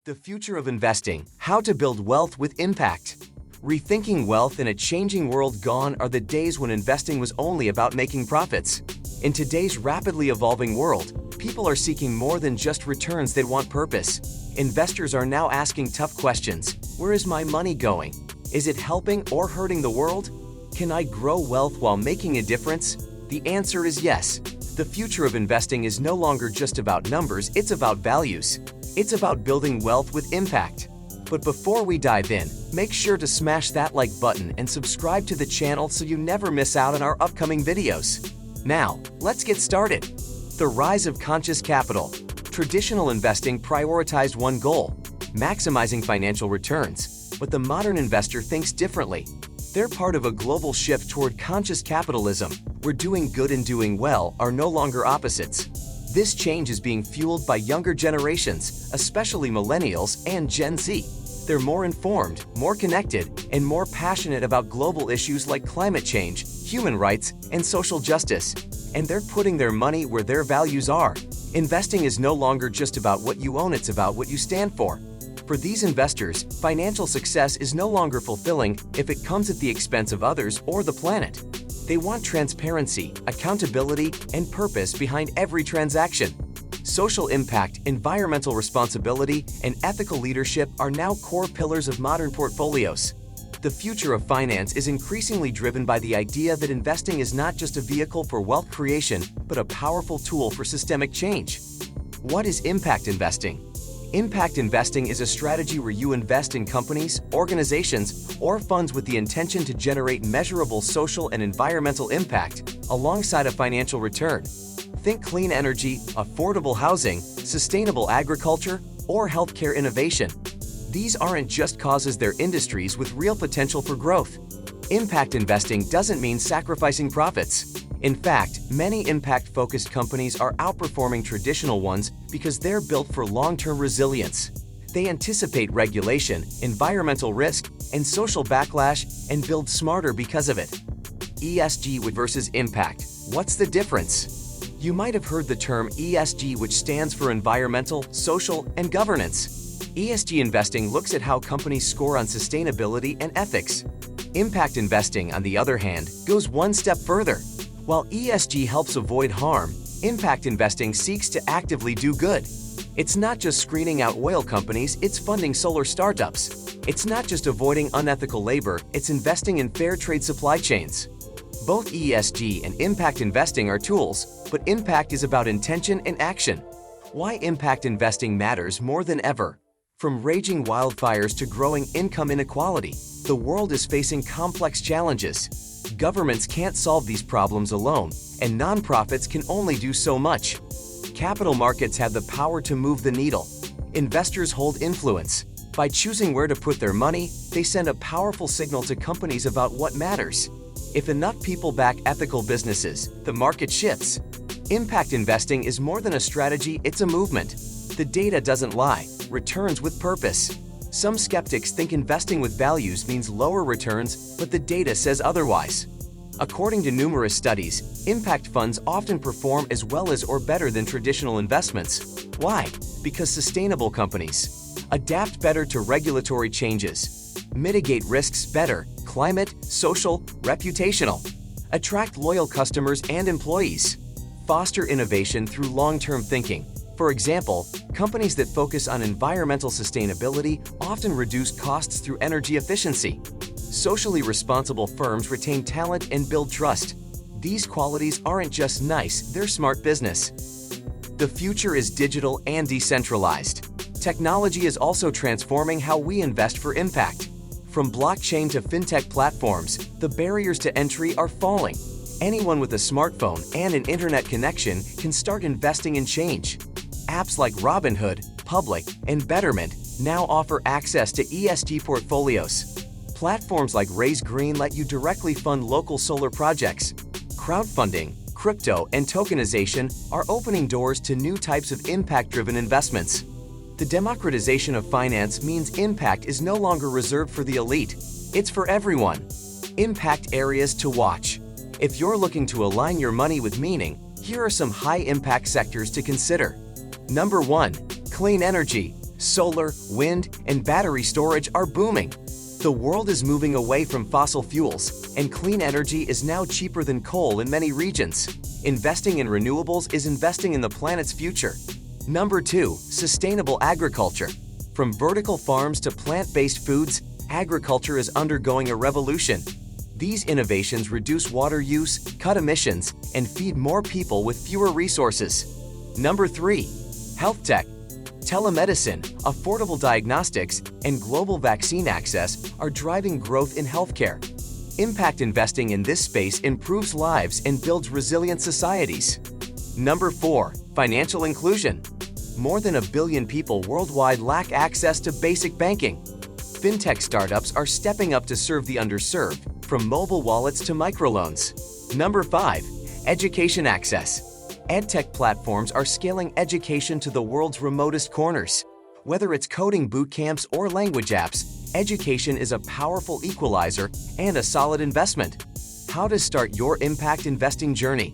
The future of investing, how to build wealth with impact. Rethinking wealth in a changing world. Gone are the days when investing was only about making profits. In today's rapidly evolving world, people are seeking more than just returns. They want purpose. Investors are now asking tough questions. Where is my money going? Is it helping or hurting the world? Can I grow wealth while making a difference? The answer is yes. The future of investing is no longer just about numbers, it's about values. It's about building wealth with impact. But before we dive in, make sure to smash that like button and subscribe to the channel so you never miss out on our upcoming videos. Now, let's get started. The rise of conscious capital. Traditional investing prioritized one goal: maximizing financial returns. But the modern investor thinks differently. They're part of a global shift toward conscious capitalism, where doing good and doing well are no longer opposites. This change is being fueled by younger generations, especially millennials and Gen Z. They're more informed, more connected, and more passionate about global issues like climate change, human rights, and social justice. And they're putting their money where their values are. Investing is no longer just about what you own, it's about what you stand for. For these investors, financial success is no longer fulfilling if it comes at the expense of others or the planet. They want transparency, accountability, and purpose behind every transaction. Social impact, environmental responsibility, and ethical leadership are now core pillars of modern portfolios. The future of finance is increasingly driven by the idea that investing is not just a vehicle for wealth creation, but a powerful tool for systemic change. What is impact investing? Impact investing is a strategy where you invest in companies, organizations, or funds with the intention to generate measurable social and environmental impact alongside a financial return. Think clean energy, affordable housing, sustainable agriculture, or healthcare innovation. These aren't just causes, they're industries with real potential for growth. Impact investing doesn't mean sacrificing profits. In fact, many impact-focused companies are outperforming traditional ones because they're built for long-term resilience. They anticipate regulation, environmental risk, and social backlash and build smarter because of it. ESG versus impact. What's the difference? You might have heard the term ESG, which stands for environmental, social, and governance. ESG investing looks at how companies score on sustainability and ethics. Impact investing, on the other hand, goes one step further. While ESG helps avoid harm, impact investing seeks to actively do good. It's not just screening out oil companies, it's funding solar startups. It's not just avoiding unethical labor, it's investing in fair trade supply chains. Both ESG and impact investing are tools, but impact is about intention and action. Why impact investing matters more than ever. From raging wildfires to growing income inequality, the world is facing complex challenges. Governments can't solve these problems alone, and nonprofits can only do so much. Capital markets have the power to move the needle. Investors hold influence. By choosing where to put their money, they send a powerful signal to companies about what matters. If enough people back ethical businesses, the market shifts. Impact investing is more than a strategy, it's a movement. The data doesn't lie. Returns with purpose. Some skeptics think investing with values means lower returns, but the data says otherwise. According to numerous studies, impact funds often perform as well as or better than traditional investments. Why? Because sustainable companies adapt better to regulatory changes, mitigate risks better, climate, social, reputational, attract loyal customers and employees, foster innovation through long-term thinking. For example, companies that focus on environmental sustainability often reduce costs through energy efficiency. Socially responsible firms retain talent and build trust. These qualities aren't just nice, they're smart business. The future is digital and decentralized. Technology is also transforming how we invest for impact. From blockchain to fintech platforms, the barriers to entry are falling. Anyone with a smartphone and an internet connection can start investing in change. Apps like Robinhood, Public, and Betterment now offer access to ESG portfolios. Platforms like Raise Green let you directly fund local solar projects. Crowdfunding, crypto, and tokenization are opening doors to new types of impact-driven investments. The democratization of finance means impact is no longer reserved for the elite. It's for everyone. Impact areas to watch. If you're looking to align your money with meaning, here are some high-impact sectors to consider. Number 1. Clean energy. Solar, wind, and battery storage are booming. The world is moving away from fossil fuels, and clean energy is now cheaper than coal in many regions. Investing in renewables is investing in the planet's future. Number 2. Sustainable agriculture. From vertical farms to plant-based foods, agriculture is undergoing a revolution. These innovations reduce water use, cut emissions, and feed more people with fewer resources. Number 3. Health tech. Telemedicine, affordable diagnostics, and global vaccine access are driving growth in healthcare. Impact investing in this space improves lives and builds resilient societies. Number 4. Financial inclusion. More than 1 billion people worldwide lack access to basic banking. Fintech startups are stepping up to serve the underserved, from mobile wallets to microloans. Number 5. Education access. EdTech platforms are scaling education to the world's remotest corners. Whether it's coding boot camps or language apps, education is a powerful equalizer and a solid investment. How to start your impact investing journey?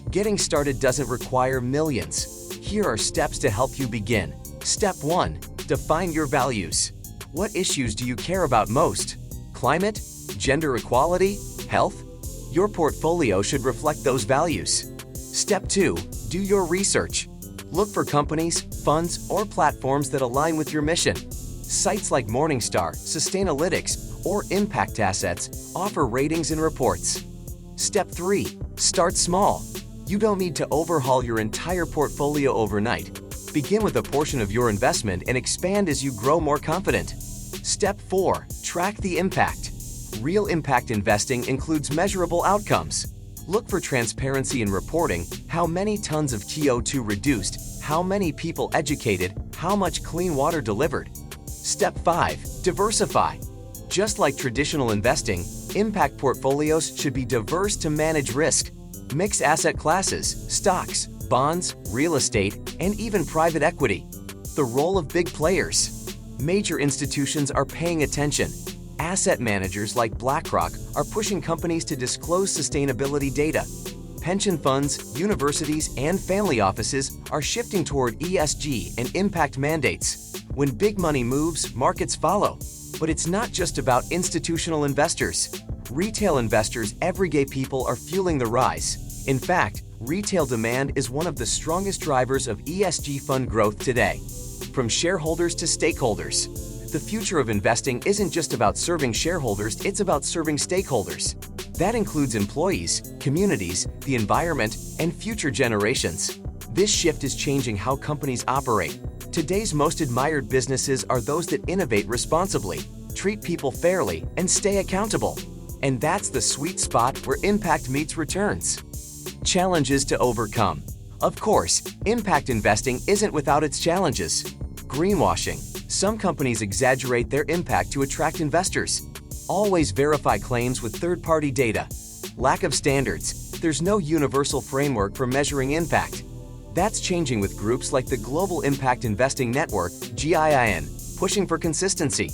Getting started doesn't require millions. Here are steps to help you begin. Step 1. Define your values. What issues do you care about most? Climate? Gender equality? Health? Your portfolio should reflect those values. Step 2. Do your research. Look for companies, funds, or platforms that align with your mission. Sites like Morningstar, Sustainalytics, or Impact Assets offer ratings and reports. Step 3. Start small. You don't need to overhaul your entire portfolio overnight. Begin with a portion of your investment and expand as you grow more confident. Step 4. Track the impact. Real impact investing includes measurable outcomes. Look for transparency in reporting: how many tons of CO2 reduced, how many people educated, how much clean water delivered. Step 5. Diversify. Just like traditional investing, impact portfolios should be diverse to manage risk. Mix asset classes, stocks, bonds, real estate, and even private equity. The role of big players. Major institutions are paying attention. Asset managers like BlackRock are pushing companies to disclose sustainability data. Pension funds, universities, and family offices are shifting toward ESG and impact mandates. When big money moves, markets follow. But it's not just about institutional investors. Retail investors, everyday people, are fueling the rise. In fact, retail demand is one of the strongest drivers of ESG fund growth today. From shareholders to stakeholders. The future of investing isn't just about serving shareholders, it's about serving stakeholders. That includes employees, communities, the environment, and future generations. This shift is changing how companies operate. Today's most admired businesses are those that innovate responsibly, treat people fairly, and stay accountable. And that's the sweet spot where impact meets returns. Challenges to overcome. Of course, impact investing isn't without its challenges. Greenwashing. Some companies exaggerate their impact to attract investors. Always verify claims with third-party data. Lack of standards. There's no universal framework for measuring impact. That's changing with groups like the Global Impact Investing Network, GIIN, pushing for consistency.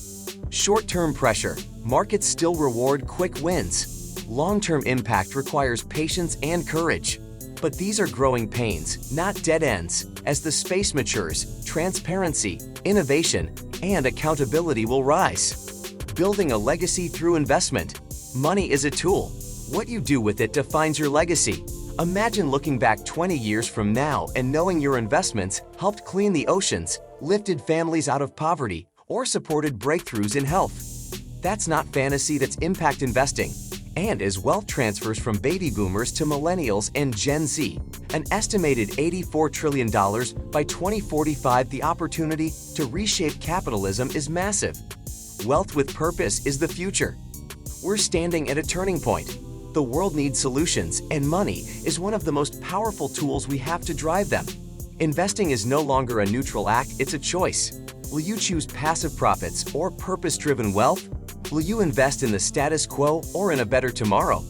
Short-term pressure. Markets still reward quick wins. Long-term impact requires patience and courage. But these are growing pains, not dead ends. As the space matures, transparency, innovation, and accountability will rise. Building a legacy through investment. Money is a tool. What you do with it defines your legacy. Imagine looking back 20 years from now and knowing your investments helped clean the oceans, lifted families out of poverty, or supported breakthroughs in health. That's not fantasy, that's impact investing. And as wealth transfers from baby boomers to millennials and Gen Z, an estimated $84 trillion by 2045, the opportunity to reshape capitalism is massive. Wealth with purpose is the future. We're standing at a turning point. The world needs solutions, and money is one of the most powerful tools we have to drive them. Investing is no longer a neutral act, it's a choice. Will you choose passive profits or purpose-driven wealth? Will you invest in the status quo or in a better tomorrow?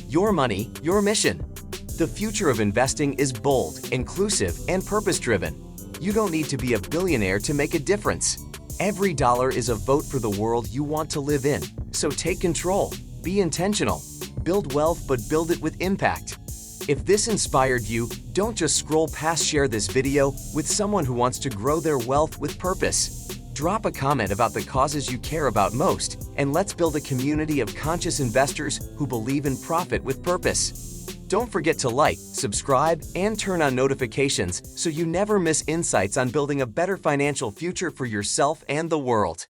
Your money, your mission. The future of investing is bold, inclusive, and purpose-driven. You don't need to be a billionaire to make a difference. Every dollar is a vote for the world you want to live in. So take control, be intentional, build wealth, but build it with impact. If this inspired you, Don't just scroll past, share this video with someone who wants to grow their wealth with purpose. Drop a comment about the causes you care about most, and let's build a community of conscious investors who believe in profit with purpose. Don't forget to like, subscribe, and turn on notifications so you never miss insights on building a better financial future for yourself and the world.